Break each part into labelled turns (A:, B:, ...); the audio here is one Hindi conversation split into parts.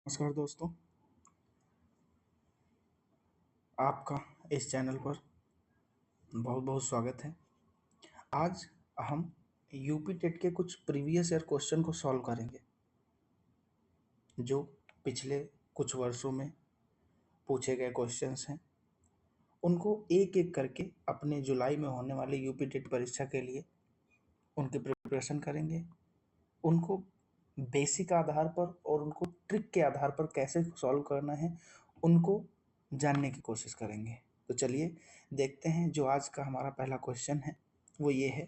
A: नमस्कार दोस्तों, आपका इस चैनल पर बहुत बहुत स्वागत है। आज हम यूपी टेट के कुछ प्रीवियस ईयर क्वेश्चन को सॉल्व करेंगे जो पिछले कुछ वर्षों में पूछे गए क्वेश्चंस हैं। उनको एक एक करके अपने जुलाई में होने वाले यूपी टेट परीक्षा के लिए उनकी प्रिपरेशन करेंगे। उनको बेसिक आधार पर और उनको ट्रिक के आधार पर कैसे सॉल्व करना है उनको जानने की कोशिश करेंगे। तो चलिए देखते हैं। जो आज का हमारा पहला क्वेश्चन है वो ये है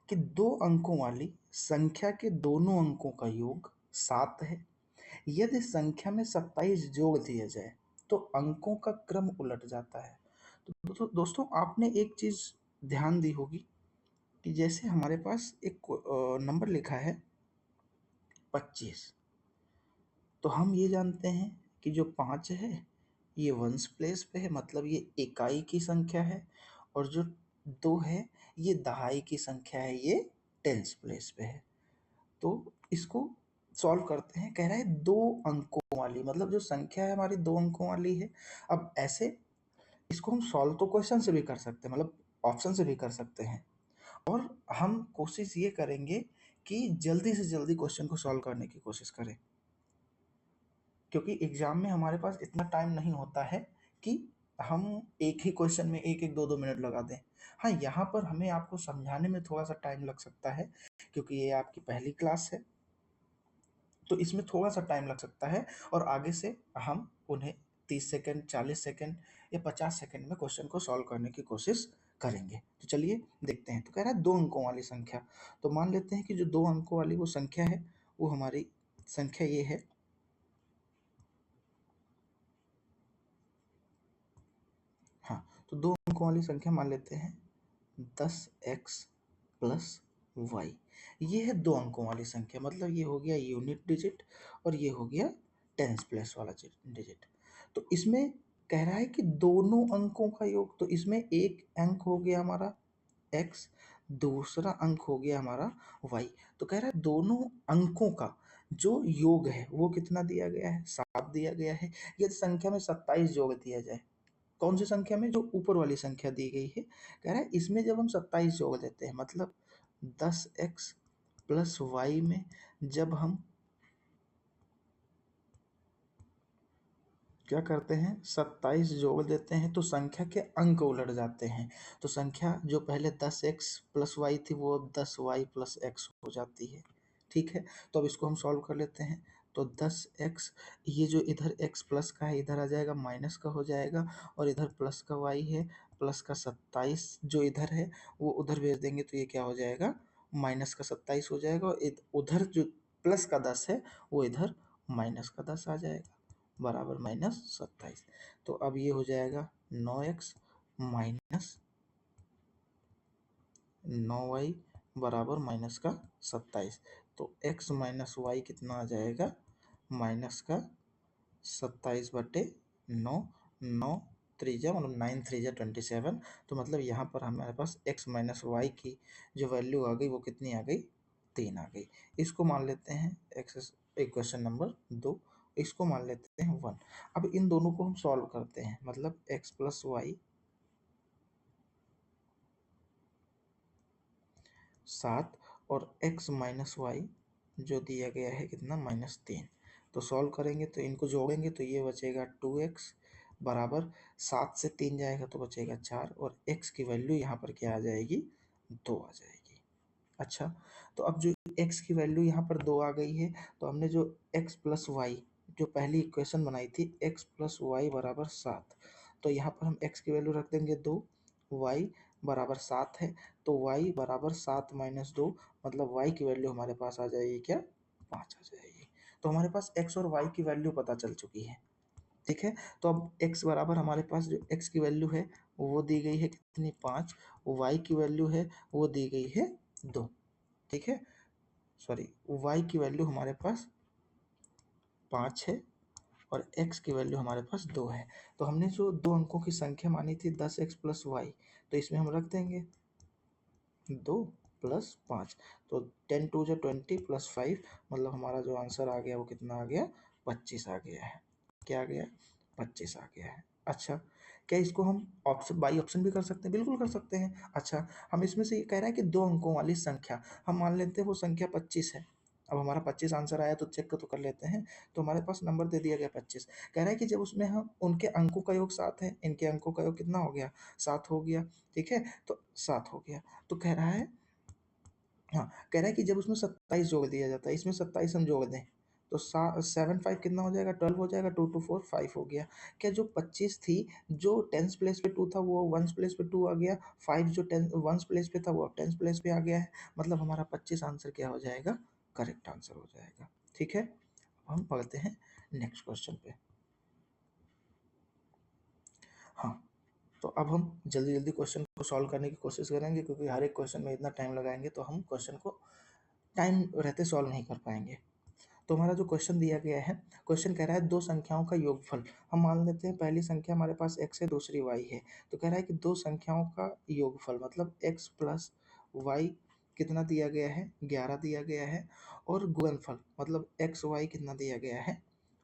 A: कि दो अंकों वाली संख्या के दोनों अंकों का योग 7 है। यदि संख्या में 27 जोड़ दिया जाए तो अंकों का क्रम उलट जाता है। तो दोस्तों आपने एक चीज़ ध्यान दी होगी कि जैसे हमारे पास एक नंबर लिखा है 25, तो हम ये जानते हैं कि जो 5 है ये वंस प्लेस पे है, मतलब ये इकाई की संख्या है। और जो 2 है ये दहाई की संख्या है, ये टेंस प्लेस पे है। तो इसको सॉल्व करते हैं। कह रहा है दो अंकों वाली, मतलब जो संख्या है हमारी 2 अंकों वाली है। अब ऐसे इसको हम सॉल्व तो क्वेश्चन से भी कर सकते हैं, मतलब ऑप्शन से भी कर सकते हैं। और हम कोशिश ये करेंगे कि जल्दी से जल्दी क्वेश्चन को सॉल्व करने की कोशिश करें, क्योंकि एग्जाम में हमारे पास इतना टाइम नहीं होता है कि हम एक ही क्वेश्चन में एक एक 2-2 मिनट लगा दें। हाँ, यहाँ पर हमें आपको समझाने में थोड़ा सा टाइम लग सकता है, क्योंकि ये आपकी पहली क्लास है, तो इसमें थोड़ा सा टाइम लग सकता है। और आगे से हम उन्हें 30 सेकंड, 40 सेकंड या 50 सेकंड में क्वेश्चन को सॉल्व करने की कोशिश करेंगे। तो चलिए देखते हैं। तो कह रहा है 2 अंकों वाली संख्या। तो मान लेते हैं कि जो 2 अंकों वाली वो संख्या है वो हमारी संख्या ये है। हाँ, तो 2 अंकों वाली संख्या मान लेते हैं 10x प्लस वाई। ये है 2 अंकों वाली संख्या, मतलब ये हो गया यूनिट डिजिट और ये हो गया टेंस प्लेस वाला डिजिट। तो इसमें कह रहा है कि दोनों अंकों का योग, तो इसमें एक अंक हो गया हमारा x, दूसरा अंक हो गया हमारा y। तो कह रहा है दोनों अंकों का जो योग है वो कितना दिया गया है, 7 दिया गया है। यदि संख्या में 27 जोड़ दिया जाए, कौन सी संख्या में, जो ऊपर वाली संख्या दी गई है, कह रहा है इसमें जब हम 27 जोड़ देते हैं, मतलब 10x प्लस वाई में जब हम क्या करते हैं 27 जोड़ देते हैं तो संख्या के अंक उलट जाते हैं। तो संख्या जो पहले 10x प्लस वाई थी वो अब 10y प्लस x हो जाती है। ठीक है, तो अब इसको हम सॉल्व कर लेते हैं। तो 10x, ये जो इधर x प्लस का है इधर आ जाएगा, माइनस का हो जाएगा, और इधर प्लस का y है, प्लस का 27 जो इधर है वो उधर भेज देंगे तो ये क्या हो जाएगा, माइनस का 27 हो जाएगा, और उधर जो प्लस का 10 है वो इधर माइनस का 10 आ जाएगा, बराबर -27। तो अब ये हो जाएगा 9x माइनस 9y बराबर माइनस का 27। तो x माइनस वाई कितना आ जाएगा, माइनस का 27/9। 9 त्रिज्या मतलब 9 3 27। तो मतलब यहाँ पर हमारे पास x माइनस वाई की जो वैल्यू आ गई वो कितनी आ गई, 3 आ गई। इसको मान लेते हैं इक्वेशन नंबर 2, इसको मान लेते हैं 1। अब इन दोनों को हम सॉल्व करते हैं, मतलब x प्लस वाई 7 और x माइनस वाई जो दिया गया है कितना, -3। तो सॉल्व करेंगे तो इनको जोड़ेंगे तो ये बचेगा 2x बराबर 7 से 3 जाएगा तो बचेगा 4, और x की वैल्यू यहाँ पर क्या आ जाएगी, 2 आ जाएगी। अच्छा, तो अब जो x की वैल्यू यहाँ पर 2 आ गई है, तो हमने जो x प्लस वाई जो पहली इक्वेशन बनाई थी x प्लस वाई बराबर 7, तो यहाँ पर हम x की वैल्यू रख देंगे 2, y बराबर 7 है, तो y बराबर 7 माइनस 2, मतलब y की वैल्यू हमारे पास आ जाएगी क्या, 5 आ जाएगी। तो हमारे पास x और y की वैल्यू पता चल चुकी है। ठीक है, तो अब x बराबर हमारे पास जो x की वैल्यू है वो दी गई है कितनी, 5, y की वैल्यू है वो दी गई है 2। ठीक है, सॉरी, y की वैल्यू हमारे पास 5 है और x की वैल्यू हमारे पास 2 है। तो हमने जो 2 अंकों की संख्या मानी थी 10x प्लस वाई, तो इसमें हम रख देंगे 2 प्लस 5, तो 10 2 जो 20 प्लस 5, मतलब हमारा जो आंसर आ गया वो कितना आ गया, 25 आ गया है। क्या आ गया है? 25 आ गया है। अच्छा, क्या इसको हम ऑप्शन बाई ऑप्शन भी कर सकते हैं? बिल्कुल कर सकते हैं। अच्छा, हम इसमें से ये कह रहा है कि 2 अंकों वाली संख्या, हम मान लेते हैं वो संख्या 25 है। अब हमारा 25 आंसर आया तो चेक तो कर लेते हैं। तो हमारे पास नंबर दे दिया गया 25। कह रहा है कि जब उसमें हम उनके अंकों का योग 7 है, इनके अंकों का योग कितना हो गया? 7 हो गया। ठीक है, तो 7 हो गया। तो कह रहा है, हाँ, कह रहा है कि जब उसमें 27 जोड़ दिया जाता है, इसमें 27 हम जोड़ दें तो 7 5 कितना हो जाएगा? 12 हो जाएगा। 2 2 4 5 हो गया। क्या जो 25 थी, जो टेंस प्लेस पे 2 था वो वंस प्लेस पे 2 आ गया। 5 जो वंस प्लेस पे था वो अब टेंस प्लेस पे आ गया है। मतलब हमारा 25 आंसर क्या हो जाएगा? करेक्ट आंसर हो जाएगा। ठीक है, हम पढ़ते हैं नेक्स्ट क्वेश्चन पे। हाँ, तो अब हम जल्दी जल्दी क्वेश्चन को सॉल्व करने की कोशिश करेंगे, क्योंकि हर एक क्वेश्चन में इतना टाइम लगाएंगे तो हम क्वेश्चन को टाइम रहते सॉल्व नहीं कर पाएंगे। तो हमारा जो क्वेश्चन दिया गया है, क्वेश्चन कह रहा है दो संख्याओं का योगफल। हम मान लेते हैं पहली संख्या हमारे पास x है, दूसरी y है। तो कह रहा है कि दो संख्याओं का योगफल मतलब x प्लस वाई कितना दिया गया है? 11 दिया गया है। और गुणनफल मतलब एक्स वाई कितना दिया गया है?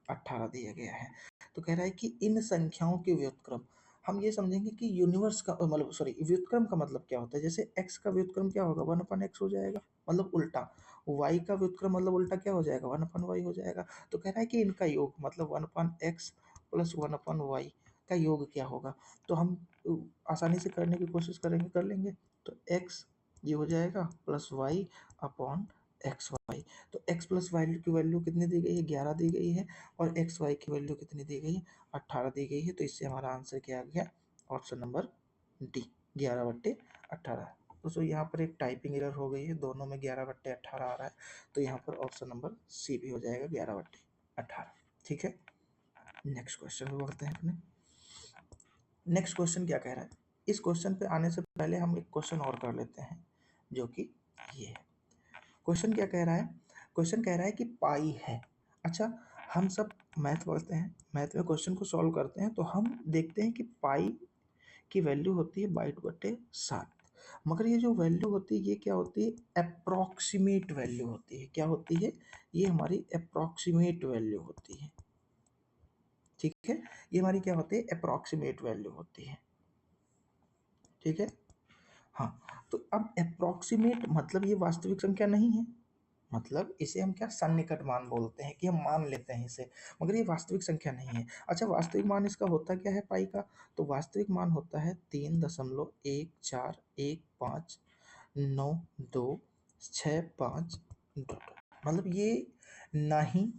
A: 18 दिया गया है। तो कह रहा है कि इन संख्याओं के व्युत्क्रम, हम ये समझेंगे कि यूनिवर्स का मतलब सॉरी व्युत्क्रम का मतलब क्या होता है। जैसे x का व्युत्क्रम क्या होगा? 1/x हो जाएगा, मतलब उल्टा। y का व्युत्क्रम मतलब उल्टा क्या हो जाएगा? 1/y हो जाएगा। तो कह रहा है कि इनका योग मतलब 1/x प्लस 1/y का योग क्या होगा? तो हम आसानी से करने की कोशिश करेंगे, कर लेंगे। तो x ये हो जाएगा plus y upon x y. तो x प्लस वाई की वैल्यू कितनी दी गई है? 11 दी गई है। और एक्स वाई की वैल्यू कितनी दी गई है? 18 दी गई है। तो इससे हमारा आंसर क्या आ गया? Option number D, 11/18। दोस्तों यहाँ पर एक टाइपिंग एरर हो गई है, दोनों में 11/18 आ रहा है। तो यहाँ पर ऑप्शन नंबर सी भी हो जाएगा 11/18। ठीक है, नेक्स्ट क्वेश्चन पे बढ़ते हैं अपने। नेक्स्ट क्वेश्चन क्या कह रहा है? इस क्वेश्चन पे आने से पहले हम एक क्वेश्चन और कर लेते हैं, जो कि ये है। क्वेश्चन क्या कह रहा है? क्वेश्चन कह रहा है कि पाई है। अच्छा, हम सब मैथ पढ़ते हैं, मैथ में क्वेश्चन को सॉल्व करते हैं तो हम देखते हैं कि पाई की वैल्यू होती है 22/7। मगर ये जो वैल्यू होती है ये क्या होती है? अप्रॉक्सीमेट वैल्यू होती है। क्या होती है? ये हमारी अप्रॉक्सीमेट वैल्यू होती है। ठीक है, ये हमारी क्या होती है? अप्रॉक्सीमेट वैल्यू होती है। ठीक है, हाँ। तो अब अप्रॉक्सीमेट मतलब ये वास्तविक संख्या नहीं है, मतलब इसे हम क्या सन्निकट मान बोलते हैं, कि हम मान लेते हैं इसे, मगर ये वास्तविक संख्या नहीं है। अच्छा, वास्तविक मान इसका होता क्या है पाई का? तो वास्तविक मान होता है 3.141592 मतलब ये ना ही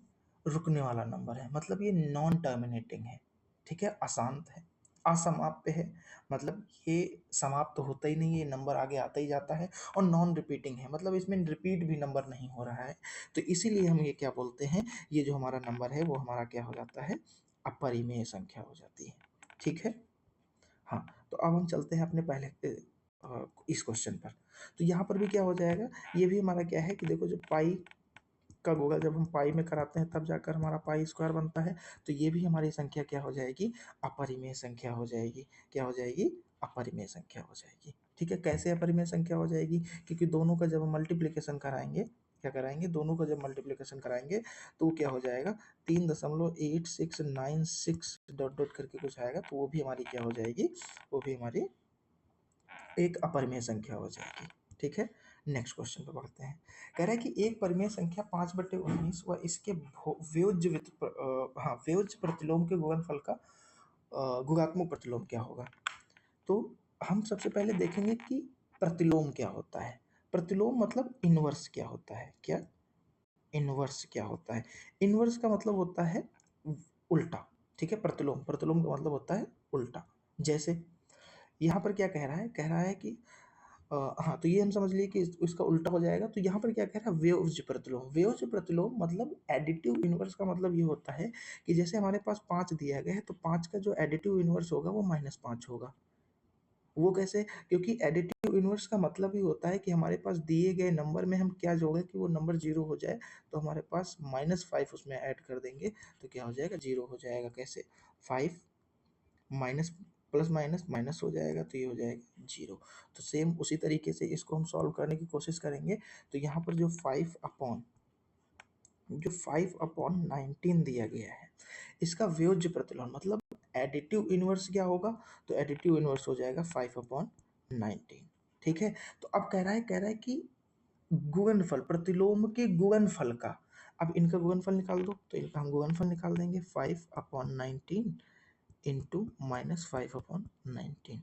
A: रुकने वाला नंबर है, मतलब ये नॉन टर्मिनेटिंग है। ठीक है, अशांत है, असमाप्त है, मतलब ये समाप्त तो होता ही नहीं है, ये नंबर आगे आता ही जाता है। और नॉन रिपीटिंग है, मतलब इसमें रिपीट भी नंबर नहीं हो रहा है। तो इसीलिए हम ये क्या बोलते हैं, ये जो हमारा नंबर है वो हमारा क्या हो जाता है? अपरिमेय संख्या हो जाती है। ठीक है, हाँ। तो अब हम चलते हैं अपने पहले इस क्वेश्चन पर। तो यहाँ पर भी क्या हो जाएगा? ये भी हमारा क्या है कि देखो, जब पाई का गूगल जब हम पाई में कराते हैं तब जाकर हमारा पाई स्क्वायर बनता है। तो ये भी हमारी संख्या क्या हो जाएगी? अपरिमेय संख्या हो जाएगी। क्या हो जाएगी? अपरिमेय संख्या हो जाएगी। ठीक है, कैसे अपरिमेय संख्या हो जाएगी? क्योंकि दोनों का जब हम मल्टीप्लिकेशन कराएंगे, क्या कराएंगे? दोनों का जब मल्टीप्लिकेशन कराएंगे तो वो क्या हो जाएगा? 3.8696 डॉट डॉट करके कुछ आएगा, तो वो भी हमारी क्या हो जाएगी? वो भी हमारी एक अपरिमेय संख्या हो जाएगी। ठीक है, नेक्स्ट क्वेश्चन पे बढ़ते हैं। कह रहा है कि एक परिमेय संख्या 5/19 व इसके व्योज्य प्रतिलोम के गुणनफल का गुणात्मक प्रतिलोम क्या होगा? तो हम सबसे पहले देखेंगे कि प्रतिलोम क्या होता है। प्रतिलोम मतलब इनवर्स क्या होता है? क्या इनवर्स क्या होता है? इनवर्स का मतलब होता है उल्टा। ठीक है, प्रतिलोम, प्रतिलोम का मतलब होता है उल्टा। जैसे यहाँ पर क्या कह रहा है? कह रहा है कि हाँ, तो ये हम समझ लिए कि इसका उल्टा हो जाएगा। तो यहाँ पर क्या कह रहा है? व्योज्य प्रतिलोम। व्योज्य प्रतिलोम मतलब एडिटिव इनवर्स का मतलब ये होता है कि जैसे हमारे पास 5 दिया गया है तो 5 का जो एडिटिव इनवर्स होगा वो -5 होगा। वो कैसे? क्योंकि एडिटिव इनवर्स का मतलब ही होता है कि हमारे पास दिए गए नंबर में हम क्या जोड़ें कि वो नंबर 0 हो जाए। तो हमारे पास -5 उसमें ऐड कर देंगे तो क्या हो जाएगा? 0 हो जाएगा। कैसे? 5 माइनस प्लस माइनस माइनस हो जाएगा तो ये हो जाएगा 0। तो सेम उसी तरीके से इसको हम सॉल्व करने की कोशिश करेंगे। तो यहाँ पर जो 5 अपॉन जो 5/19 दिया गया है, इसका व्योज्य प्रतिलोम मतलब एडिटिव इनवर्स क्या होगा, तो एडिटिव इनवर्स हो जाएगा 5/19। ठीक है, तो अब कह रहा है कि गुणनफल, प्रतिलोम के गुणनफल का, अब इनका गुणनफल निकाल दो, तो इनका हम गुणनफल निकाल देंगे 5/19 इंटू -5/19।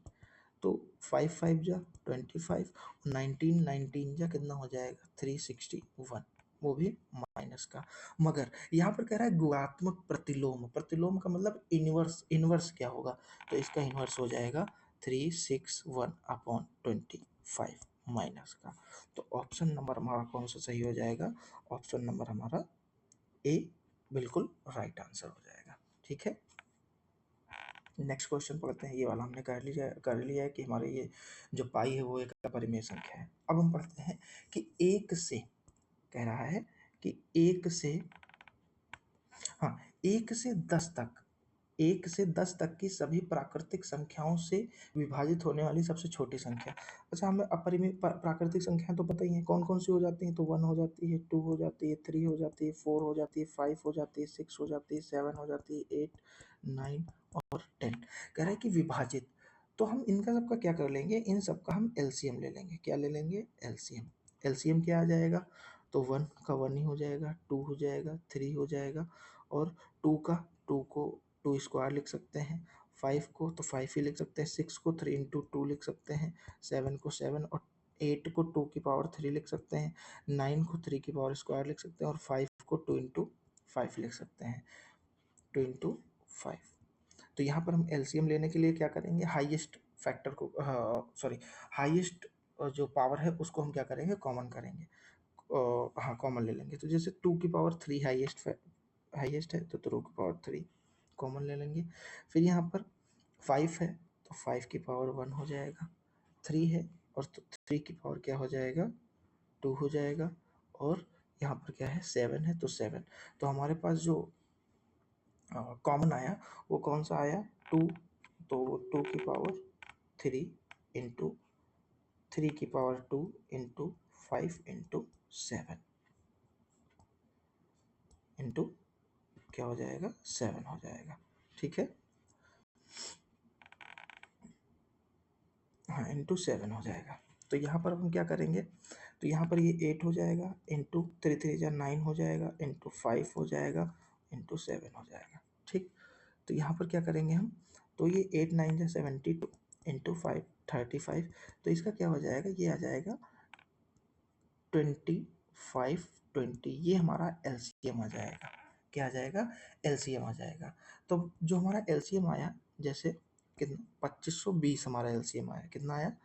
A: तो 5×5 = 25, 19 कितना हो जाएगा 361, वो भी माइनस का। मगर यहाँ पर कह रहा है गुणात्मक प्रतिलोम, प्रतिलोम का मतलब इनवर्स, इनवर्स क्या होगा, तो इसका इनवर्स हो जाएगा 361/25 माइनस का। तो ऑप्शन नंबर हमारा कौन सा सही हो जाएगा, ऑप्शन नंबर हमारा ए बिल्कुल राइट आंसर हो जाएगा। ठीक है, नेक्स्ट क्वेश्चन पढ़ते हैं। ये वाला हमने कर लिया है कि हमारे ये जो पाई है वो एक अपरिमेय संख्या है। अब हम पढ़ते हैं कि एक से, कह रहा है कि एक से, हाँ, 1 से 10 तक की सभी प्राकृतिक संख्याओं से विभाजित होने वाली सबसे छोटी संख्या। अच्छा, हमें अपरिमेय प्राकृतिक संख्या तो पता ही है कौन कौन सी हो जाती हैं, तो 1 हो जाती है, 2 हो जाती है, 3 हो जाती है, 4 हो जाती है, 5 हो जाती है, 6 हो जाती है, 7 हो जाती है, 8, 9 और 10। कह रहा है कि विभाजित, तो हम इनका सबका क्या कर लेंगे, इन सबका हम एलसीएम ले लेंगे। क्या ले लेंगे, एलसीएम। एलसीएम क्या आ जाएगा, तो 1 का 1 ही हो जाएगा, 2 हो जाएगा, 3 हो जाएगा, और 2 का 2 को 2 स्क्वायर लिख सकते हैं, 5 को तो 5 ही लिख सकते हैं, 6 को 3 इंटू 2 लिख सकते हैं, 7 को 7 और 8 को 2 की पावर 3 लिख सकते हैं, 9 को 3 की पावर स्क्वायर लिख सकते हैं, और 5 को 2 इंटू 5 लिख सकते हैं, 2 इंटू 5। तो यहाँ पर हम एलसीएम लेने के लिए क्या करेंगे, हाईएस्ट फैक्टर को, सॉरी, हाईएस्ट जो पावर है उसको हम क्या करेंगे, कॉमन करेंगे। हाँ, कॉमन ले लेंगे। तो जैसे 2 की पावर 3 हाईएस्ट है, तो 2 की पावर 3 कॉमन ले लेंगे। फिर यहाँ पर 5 है, तो 5 की पावर 1 हो जाएगा, 3 है और तो 3 की पावर क्या हो जाएगा, 2 हो जाएगा, और यहाँ पर क्या है, 7 है, तो 7। तो हमारे पास जो कॉमन आया वो कौन सा आया, 2, तो 2 की पावर 3 इंटू 3 की पावर 2 इंटू 5 इंटू 7 इंटू क्या हो जाएगा, 7 हो जाएगा। ठीक है, हाँ, इंटू 7 हो जाएगा। तो यहाँ पर हम क्या करेंगे, तो यहाँ पर ये 8 हो जाएगा, इंटू 3×3 = 9 हो जाएगा, इंटू 5 हो जाएगा, इंटू 7 हो जाएगा। ठीक, तो यहाँ पर क्या करेंगे हम, तो ये 8×9 = 72 इंटू 5 35, तो इसका क्या हो जाएगा, ये आ जाएगा 25 20, ये हमारा एलसीएम आ जाएगा। क्या आ जाएगा, एलसीएम आ जाएगा। तो जो हमारा एलसीएम आया, जैसे कितना, 2520 हमारा एलसीएम आया, कितना आया,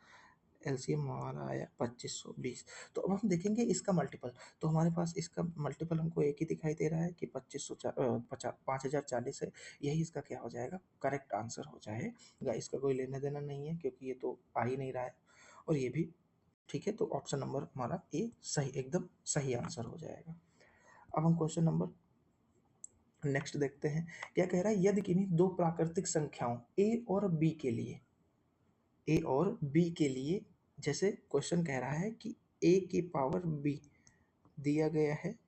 A: एलसीएम हमारा आया 2520। तो अब हम देखेंगे इसका मल्टीपल, तो हमारे पास इसका मल्टीपल हमको एक ही दिखाई दे रहा है कि 5040 है, यही इसका क्या हो जाएगा, करेक्ट आंसर हो जाएगा। इसका कोई लेना देना नहीं है क्योंकि ये तो आ ही नहीं रहा है, और ये भी ठीक है। तो ऑप्शन नंबर हमारा ए सही, एकदम सही आंसर हो जाएगा। अब हम क्वेश्चन नंबर नेक्स्ट देखते हैं। क्या कह रहा है, यदि किन्हीं दो प्राकृतिक संख्याओं ए और बी के लिए, जैसे क्वेश्चन कह रहा है कि ए की पावर बी दिया गया है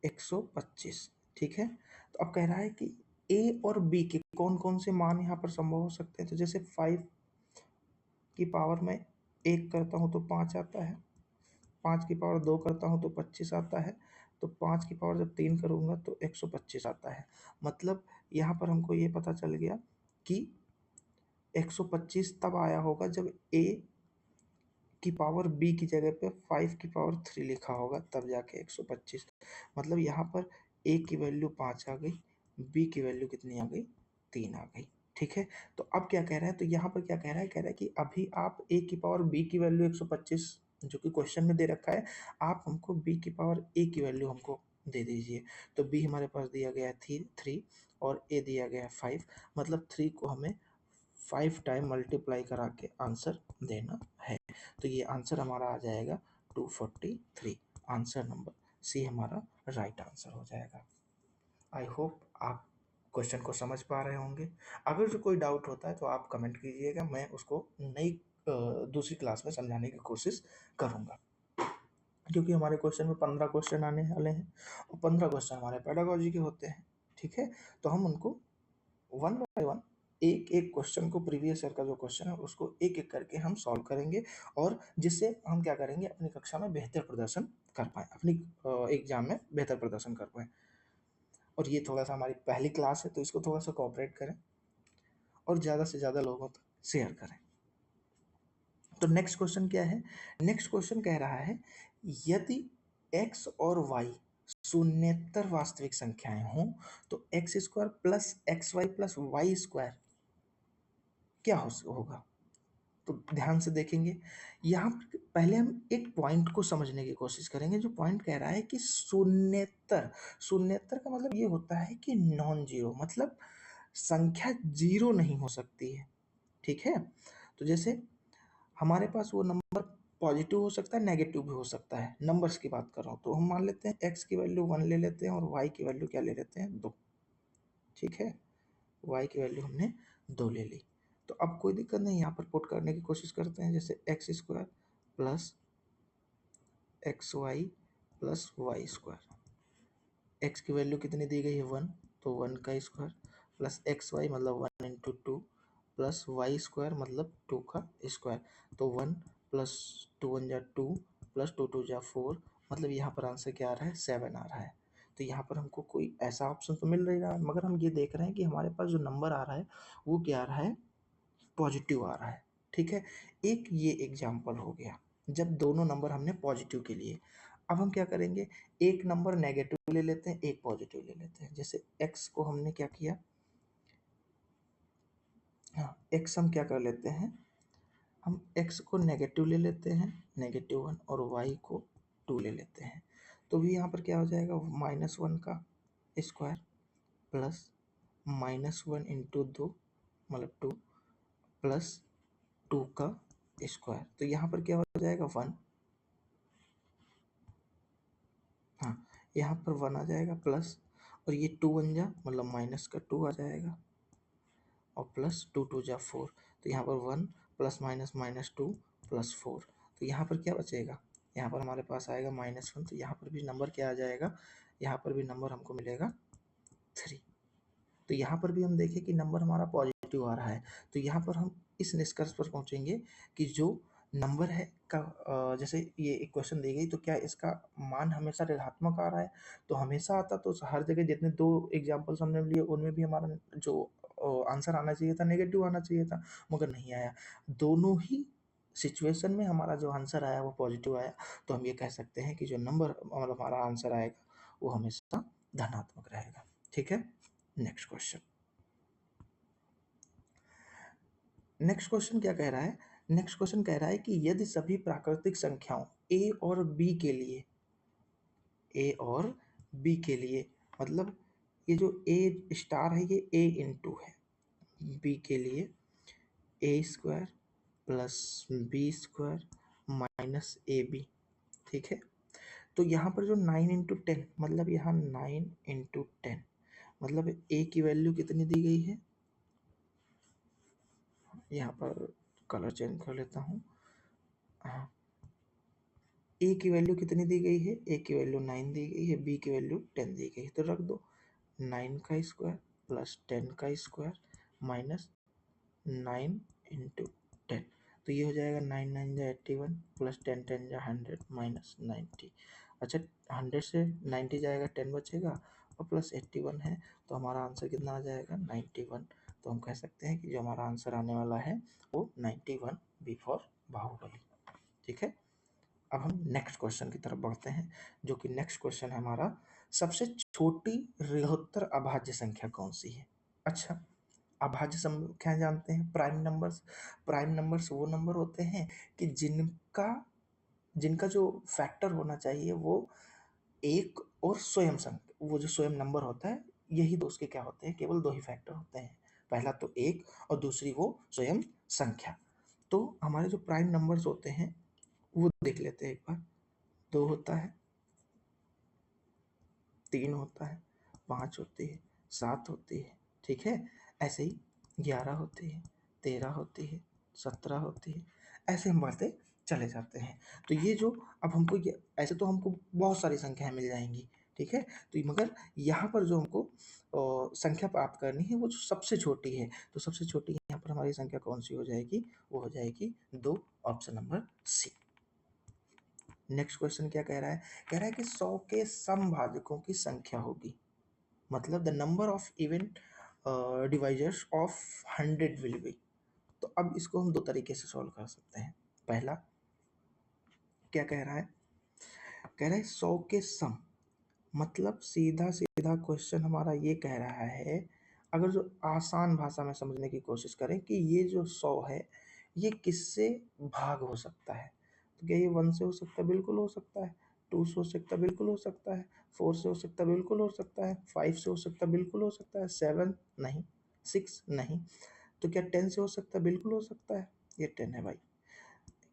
A: 125, ठीक है। तो अब कह रहा है कि ए और बी के कौन कौन से मान यहाँ पर संभव हो सकते हैं, तो जैसे 5 की पावर में 1 करता हूँ तो 5 आता है, 5 की पावर 2 करता हूँ तो 25 आता है, तो 5 की पावर जब 3 करूँगा तो 125 आता है। मतलब यहाँ पर हमको ये पता चल गया कि 125 तब आया होगा जब ए की पावर बी की जगह पे 5 की पावर 3 लिखा होगा, तब जाके 125। मतलब यहाँ पर ए की वैल्यू 5 आ गई, बी की वैल्यू कितनी आ गई, 3 आ गई। ठीक है, तो अब क्या कह रहा है, तो यहाँ पर क्या कह रहा है कि अभी आप ए की पावर बी की वैल्यू 125 जो कि क्वेश्चन में दे रखा है, आप हमको बी की पावर ए की वैल्यू हमको दे दीजिए। तो बी हमारे पास दिया गया है 3 और ए दिया गया है 5, मतलब 3 को हमें 5 टाइम मल्टीप्लाई करा के आंसर देना है। तो ये आंसर हमारा आ जाएगा 243। आंसर नंबर सी हमारा राइट आंसर हो जाएगा। आई होप आप क्वेश्चन को समझ पा रहे होंगे। अगर जो कोई डाउट होता है तो आप कमेंट कीजिएगा, मैं उसको नई दूसरी क्लास में समझाने की कोशिश करूँगा। क्योंकि हमारे क्वेश्चन में 15 क्वेश्चन आने वाले हैं और 15 क्वेश्चन हमारे पेडागोजी के होते हैं, ठीक है। तो हम उनको वन बाय वन एक एक क्वेश्चन को, प्रीवियस ईयर का जो क्वेश्चन है उसको एक एक करके हम सॉल्व करेंगे, और जिससे हम क्या करेंगे, अपनी कक्षा में बेहतर प्रदर्शन कर पाएँ, अपनी एग्जाम में बेहतर प्रदर्शन कर पाएँ। और ये थोड़ा सा हमारी पहली क्लास है, तो इसको थोड़ा सा कोऑपरेट करें और ज़्यादा से ज़्यादा लोगों तक शेयर करें। तो नेक्स्ट क्वेश्चन क्या है? नेक्स्ट क्वेश्चन कह रहा है, यदि x और y शून्येतर वास्तविक संख्याएं हों तो x square plus x y plus y square क्या होगा? तो ध्यान से देखेंगे। यहाँ पर पहले हम एक पॉइंट को समझने की कोशिश करेंगे। जो पॉइंट कह रहा है कि शून्येतर, शून्येतर का मतलब ये होता है कि नॉन जीरो, मतलब संख्या जीरो नहीं हो सकती है, ठीक है। तो जैसे हमारे पास वो नंबर पॉजिटिव हो सकता है, नेगेटिव भी हो सकता है, नंबर्स की बात कर रहा हूँ। तो हम मान लेते हैं एक्स की वैल्यू 1 ले लेते हैं और वाई की वैल्यू क्या ले लेते हैं, 2, ठीक है। वाई की वैल्यू हमने 2 ले ली। तो अब कोई दिक्कत नहीं, यहाँ पर पुट करने की कोशिश करते हैं। जैसे x square plus x y plus y square, x की वैल्यू कितनी दी गई है 1, तो 1 का स्क्वायर प्लस एक्स वाई मतलब 1 इंटू 2 प्लस वाई स्क्वायर मतलब 2 का स्क्वायर। तो 1 प्लस 2 1 जा 2 प्लस 2 2 जा 4, मतलब यहाँ पर आंसर क्या आ रहा है, 7 आ रहा है। तो यहाँ पर हमको कोई ऐसा ऑप्शन तो मिल नहीं रहा है, मगर हम ये देख रहे हैं कि हमारे पास जो नंबर आ रहा है वो क्या आ रहा है, पॉजिटिव आ रहा है, ठीक है। एक ये एग्जाम्पल हो गया जब दोनों नंबर हमने पॉजिटिव के लिए। अब हम क्या करेंगे, एक नंबर नेगेटिव ले लेते हैं, एक पॉजिटिव ले लेते हैं। जैसे x को हमने क्या किया, हाँ x हम क्या कर लेते हैं, हम x को नेगेटिव ले लेते हैं, -1, और y को 2 ले लेते हैं। तो भी यहाँ पर क्या हो जाएगा, -1 का स्क्वायर प्लस -1 इंटू 2 मतलब 2 प्लस 2 का स्क्वायर। तो यहाँ पर क्या हो जाएगा, 1, हाँ यहाँ पर 1 आ जाएगा प्लस, और ये 2 1 जा मतलब माइनस का 2 आ जाएगा, और प्लस 2 2 जा 4। तो यहाँ पर 1 प्लस माइनस माइनस 2 प्लस 4। तो यहाँ पर क्या बचेगा, यहाँ पर हमारे पास आएगा -1। तो यहाँ पर भी नंबर क्या आ जाएगा, यहाँ पर भी नंबर हमको मिलेगा 3। तो यहाँ पर भी हम देखें कि नंबर हमारा पॉजिटिव आ रहा है। तो यहाँ पर हम इस निष्कर्ष पर पहुँचेंगे कि जो नंबर है का जैसे ये एक क्वेश्चन दी गई, तो क्या इसका मान हमेशा ऋणात्मक आ रहा है? तो हमेशा आता तो हर जगह जितने 2 एग्जाम्पल्स हमने लिए उनमें भी हमारा जो आंसर आना चाहिए था नेगेटिव आना चाहिए था, मगर नहीं आया। दोनों ही सिचुएशन में हमारा जो आंसर आया वो पॉजिटिव आया। तो हम ये कह सकते हैं कि जो नंबर मतलब हमारा आंसर आएगा वो हमेशा धनात्मक रहेगा, ठीक है। नेक्स्ट क्वेश्चन, नेक्स्ट क्वेश्चन क्या कह रहा है, नेक्स्ट क्वेश्चन कह रहा है कि यदि सभी प्राकृतिक संख्याओं a और b के लिए, a और b के लिए मतलब ये जो a स्टार है ये a इंटू है, b के लिए a square plus b square minus a b, ठीक है। तो यहाँ पर जो 9 इंटू 10 मतलब यहाँ 9 इंटू 10 मतलब a की वैल्यू कितनी दी गई है, यहाँ पर कलर चेंज कर लेता हूँ, हाँ ए की वैल्यू कितनी दी गई है, ए की वैल्यू 9 दी गई है, बी की वैल्यू 10 दी गई है। तो रख दो 9 का स्क्वायर प्लस 10 का स्क्वायर माइनस 9 इंटू 10। तो ये हो जाएगा 9 9 जा 81 प्लस 10 10 जा 100 माइनस 90। अच्छा 100 से 90 जाएगा, 10 बचेगा और प्लस 81 है, तो हमारा आंसर कितना आ जाएगा 91। तो हम कह सकते हैं कि जो हमारा आंसर आने वाला है वो 91, बी फॉर बाहुबली, ठीक है। अब हम नेक्स्ट क्वेश्चन की तरफ बढ़ते हैं, जो कि नेक्स्ट क्वेश्चन है हमारा, सबसे छोटी ऋणोत्तर अभाज्य संख्या कौन सी है? अच्छा, अभाज्य संख्या जानते हैं, प्राइम नंबर्स। प्राइम नंबर्स वो नंबर होते हैं कि जिनका जिनका जो फैक्टर होना चाहिए वो एक और स्वयं संख्या, वो जो स्वयं नंबर होता है, यही दो उसके क्या होते हैं, केवल 2 ही फैक्टर होते हैं। पहला तो एक और दूसरी वो स्वयं संख्या। तो हमारे जो प्राइम नंबर्स होते हैं वो देख लेते हैं एक बार। 2 होता है, 3 होता है, 5 होती है, 7 होती है, ठीक है। ऐसे ही 11 होती है, 13 होती है, 17 होती है, ऐसे हम बातें चले जाते हैं। तो ये जो अब हमको ये ऐसे तो हमको बहुत सारी संख्याएँ मिल जाएँगी, ठीक है? तो मगर यहाँ पर जो हमको संख्या प्राप्त करनी है वो जो सबसे छोटी है, तो सबसे छोटी यहाँ पर हमारी संख्या कौन-सी हो जाएगी? वो हो जाएगी 2, option number C. Next question क्या कह रहा है? कह रहा है कि 100 के समभाजकों की संख्या होगी, मतलब the number of even divisors of 100 will be. तो अब इसको हम 2 तरीके से सॉल्व कर सकते हैं। पहला क्या कह रहा है? कह रहा है 100 के सम, मतलब सीधा-सीधा क्वेश्चन हमारा ये कह रहा है, अगर जो आसान भाषा में समझने की कोशिश करें कि ये जो 100 है, ये किससे भाग हो सकता है? तो क्या ये 1 से हो सकता है? बिल्कुल हो सकता है। 2 से हो सकता है? बिल्कुल हो सकता है। 4 से हो सकता है? बिल्कुल हो सकता है। 5 से हो सकता है? बिल्कुल हो सकता है। 7 नहीं, 6 नहीं। तो क्या 10 से हो सकता है? बिल्कुल हो सकता है। ये 10 है भाई।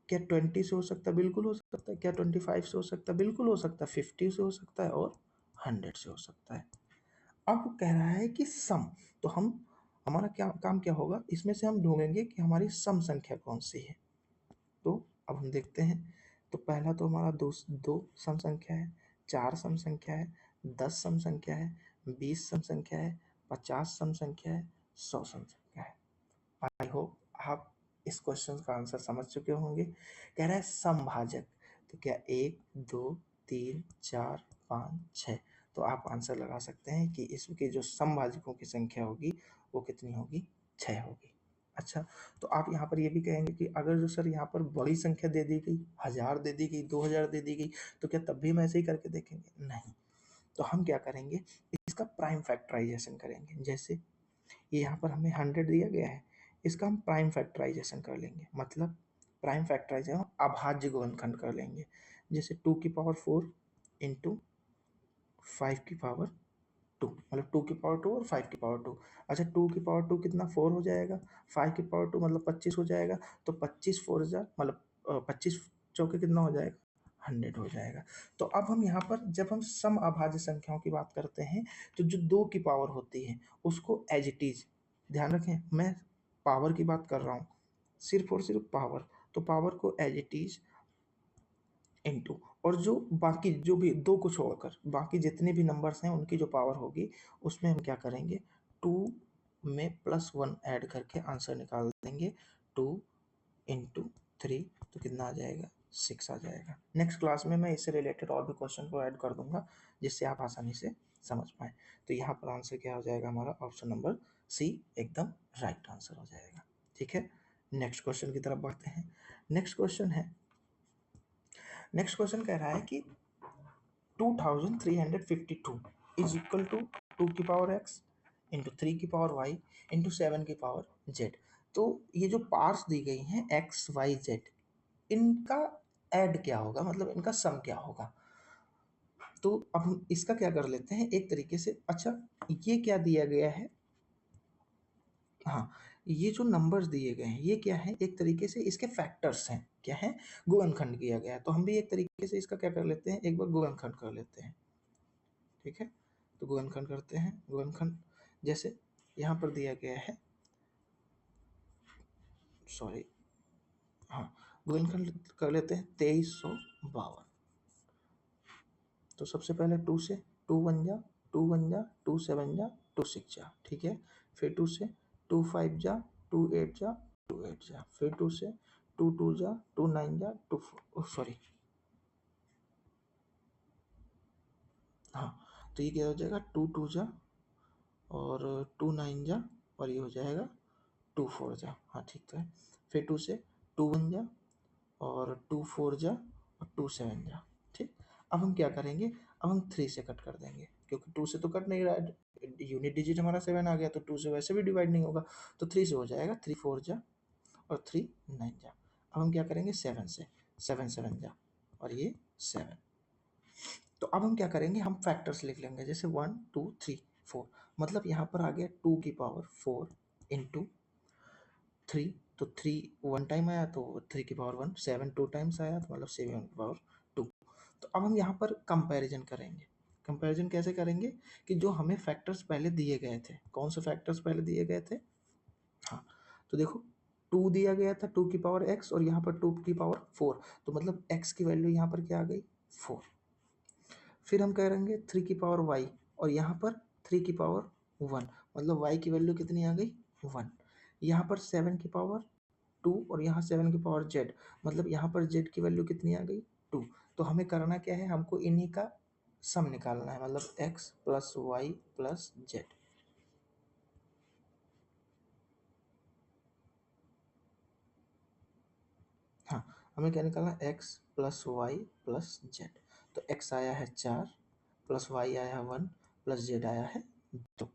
A: क्या 20 से हो सकता है? बिल्कुल हो सकता है। क्या 25 से हो सकता है? बिल्कुल हो सकता है। 50 से हो सकता है और 100 से हो सकता है। अब कह रहा है कि सम, तो हम हमारा क्या काम क्या होगा, इसमें से हम ढूंढेंगे कि हमारी सम संख्या कौन सी है। तो अब हम देखते हैं। तो पहला तो हमारा दो सम संख्या है, 4 सम संख्या है, 10 सम संख्या है, 20 सम संख्या है, 50 सम संख्या है, 100 सम संख्या है। आई होप आप इस क्वेश्चन का आंसर समझ चुके होंगे। कह रहा है समभाजक, तो क्या 1, 2, 3, 4, 5, 6। तो आप आंसर लगा सकते हैं कि इसके जो समभाजकों की संख्या होगी वो कितनी होगी? 6 होगी। अच्छा, तो आप यहाँ पर ये भी कहेंगे कि अगर जो सर यहाँ पर बड़ी संख्या दे दी गई, 1000 दे दी गई, 2000 दे दी गई, तो क्या तब भी हम ऐसे ही करके देखेंगे? नहीं। तो हम क्या करेंगे, इसका प्राइम फैक्टराइजेशन करेंगे। जैसे ये यहाँ पर हमें 100 दिया गया है, इसका हम प्राइम फैक्टराइजेशन कर लेंगे, मतलब प्राइम फैक्टराइजेशन अभाज्य गुणनखंड कर लेंगे। जैसे 2 की पावर 4 इंटू 5 की पावर 2, मतलब 2 की पावर 2 और 5 की पावर 2। अच्छा, 2 की पावर 2 कितना? 4 हो जाएगा। 5 की पावर 2 मतलब 25 हो जाएगा। तो 25 4 जा मतलब 25 चौके कितना हो जाएगा? 100 हो जाएगा। तो अब हम यहाँ पर जब हम सम अभाज्य संख्याओं की बात करते हैं, तो जो 2 की पावर होती है उसको एज इट इज, ध्यान रखें मैं पावर की बात कर रहा हूँ, सिर्फ और सिर्फ पावर। तो पावर को एज इट इज इंटू, और जो बाकी जो भी 2 को छोड़कर बाकी जितने भी नंबर्स हैं उनकी जो पावर होगी उसमें हम क्या करेंगे, 2 में +1 ऐड करके आंसर निकाल देंगे। 2 इंटू 3 तो कितना आ जाएगा? 6 आ जाएगा। नेक्स्ट क्लास में मैं इससे रिलेटेड और भी क्वेश्चन को ऐड कर दूंगा जिससे आप आसानी से समझ पाएँ। तो यहाँ पर आंसर क्या हो जाएगा हमारा? ऑप्शन नंबर सी एकदम राइट आंसर हो जाएगा। ठीक है, नेक्स्ट क्वेश्चन की तरफ बढ़ते हैं। नेक्स्ट क्वेश्चन है, नेक्स्ट क्वेश्चन कह रहा है कि 2352 इज इक्वल टू 2 की पावर x इंटू 3 की पावर y इंटू 7 की पावर z। तो ये जो पार्ट्स दी गई हैं x y z, इनका ऐड क्या होगा, मतलब इनका सम क्या होगा? तो अब हम इसका क्या कर लेते हैं एक तरीके से। अच्छा, ये क्या दिया गया है? हाँ, ये जो नंबर्स दिए गए हैं ये क्या है, एक तरीके से इसके फैक्टर्स हैं। क्या है? गुणनखंड किया गया है। तो हम भी एक तरीके से इसका क्या कर लेते हैं, एक बार गुणनखंड कर लेते हैं। ठीक है, तो गुणनखंड करते हैं। गुणनखंड जैसे यहाँ पर दिया गया है, सॉरी, हाँ, गुणनखंड कर लेते हैं 2352। तो सबसे पहले 2 से, 2 1 जा, 2 1 जा, 2 7 जा, 2 6 जा, ठीक है। फिर 2 से 2 5 जा, 2 8 जा, 2 8 जा, फिर 2 से 2 2 जा, 2 9 जा, 2 4, सॉरी, हाँ, तो ये क्या हो जाएगा? 2 2 जा और 2 9 जा और ये हो जाएगा 2 4 जा, हाँ ठीक है। फिर 2 से 2 1 जा और 2 4 जा और 2 7 जा, ठीक। अब हम क्या करेंगे, अब हम 3 से कट कर देंगे क्योंकि 2 से तो कट नहीं रहा है, यूनिट डिजिट हमारा 7 आ गया, तो 2 से वैसे भी डिवाइड नहीं होगा। तो 3 से हो जाएगा 3 4 जा और 3 9 जा। अब हम क्या करेंगे 7 से, 7 7 जा और ये 7। तो अब हम क्या करेंगे, हम फैक्टर्स लिख लेंगे। जैसे 1 2 3 4, मतलब यहाँ पर आ गया 2 की पावर 4 इंटू 3, तो 3 1 टाइम आया तो 3 की पावर 1, 7 2 टाइम्स आया तो मतलब 7 की पावर 2। तो अब हम यहाँ पर कंपैरिजन करेंगे। कंपैरिजन कैसे करेंगे कि जो हमें फैक्टर्स पहले दिए गए थे, कौन से फैक्टर्स पहले दिए गए थे? हाँ, तो देखो 2 दिया गया था 2 की पावर x और यहाँ पर 2 की पावर 4, तो मतलब x की वैल्यू यहाँ पर क्या आ गई 4। फिर हम कह रहेंगे 3 की पावर y और यहाँ पर 3 की पावर 1, मतलब y की वैल्यू कितनी आ गई 1। यहाँ पर 7 की पावर 2 और यहाँ 7 की पावर z, मतलब यहाँ पर z की वैल्यू कितनी आ गई 2। तो हमें करना क्या है, हमको इन्हीं का सम निकालना है, मतलब x plus y plus z. हाँ, हमें क्या निकालना है, x plus y plus z. तो x आया है 4 प्लस y आया है 1 प्लस z आया है 2।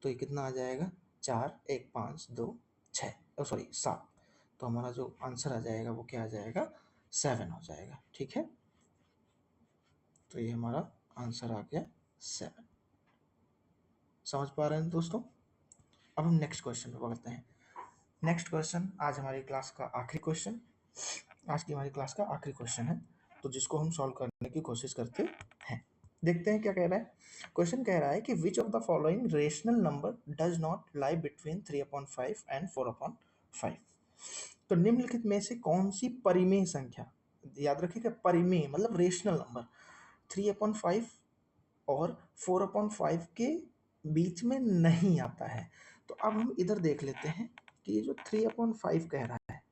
A: तो ये कितना आ जाएगा 4 1 5 2 6, सॉरी 7। तो हमारा जो आंसर आ जाएगा वो क्या आ जाएगा 7 हो जाएगा। ठीक है, तो ये हमारा आंसर आ गया 7। समझ पा रहे हैं दोस्तों? अब हम नेक्स्ट क्वेश्चन पे बढ़ते हैं। नेक्स्ट क्वेश्चन आज हमारी क्लास का आखिरी क्वेश्चन, आज की हमारी क्लास का आखिरी क्वेश्चन है, तो जिसको हम सॉल्व करने की कोशिश करते हैं। देखते हैं क्या कह रहा है। क्वेश्चन कह रहा है कि which of the following rational number does not lie between 3/5 and 4/5। तो निम्नलिखित में से कौन सी परिमेय संख्या, याद रखिएगा परिमेय मतलब रेशनल नंबर, 3/5 और 4/5 के बीच में नहीं आता है। तो अब हम इधर देख लेते हैं कि ये जो 3/5 कह रहा है,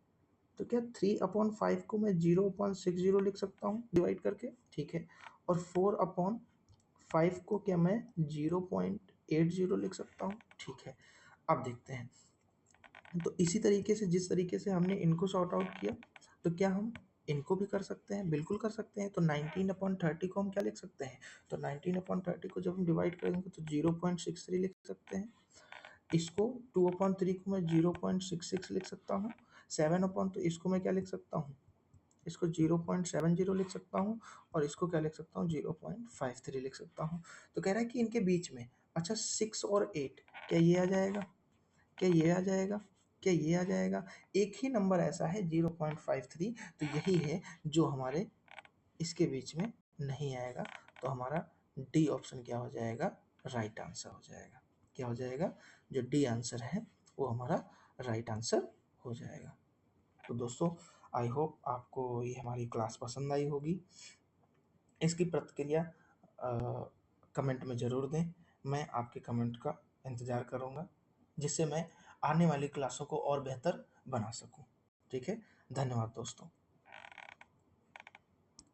A: तो क्या 3/5 को मैं 0.60 लिख सकता हूँ डिवाइड करके, ठीक है। और 4/5 को क्या मैं 0.80 लिख सकता हूँ, ठीक है। अब देखते हैं, तो इसी तरीके से जिस तरीके से हमने इनको सॉर्ट आउट किया, तो क्या हम इनको भी कर सकते हैं, बिल्कुल कर सकते हैं। तो 19/30 को हम क्या लिख सकते हैं, तो 19/30 को जब हम डिवाइड करेंगे तो 0.63 लिख सकते हैं। इसको 2/3 को मैं 0.66 लिख सकता हूँ। 7/, तो इसको मैं क्या लिख सकता हूँ, इसको 0.70 लिख सकता हूँ। और इसको क्या लिख सकता हूँ 0.53 लिख सकता हूँ। तो कह रहा है कि इनके बीच में, अच्छा 6 और 8, क्या ये आ जाएगा, क्या ये आ जाएगा, क्या ये आ जाएगा। एक ही नंबर ऐसा है 0.53, तो यही है जो हमारे इसके बीच में नहीं आएगा। तो हमारा डी ऑप्शन क्या हो जाएगा, राइट आंसर हो जाएगा। क्या हो जाएगा, जो डी आंसर है वो हमारा राइट आंसर हो जाएगा। तो दोस्तों आई होप आपको ये हमारी क्लास पसंद आई होगी। इसकी प्रतिक्रिया कमेंट में ज़रूर दें, मैं आपके कमेंट का इंतज़ार करूँगा, जिससे मैं आने वाली क्लासों को और बेहतर बना सकूँ। ठीक है, धन्यवाद दोस्तों।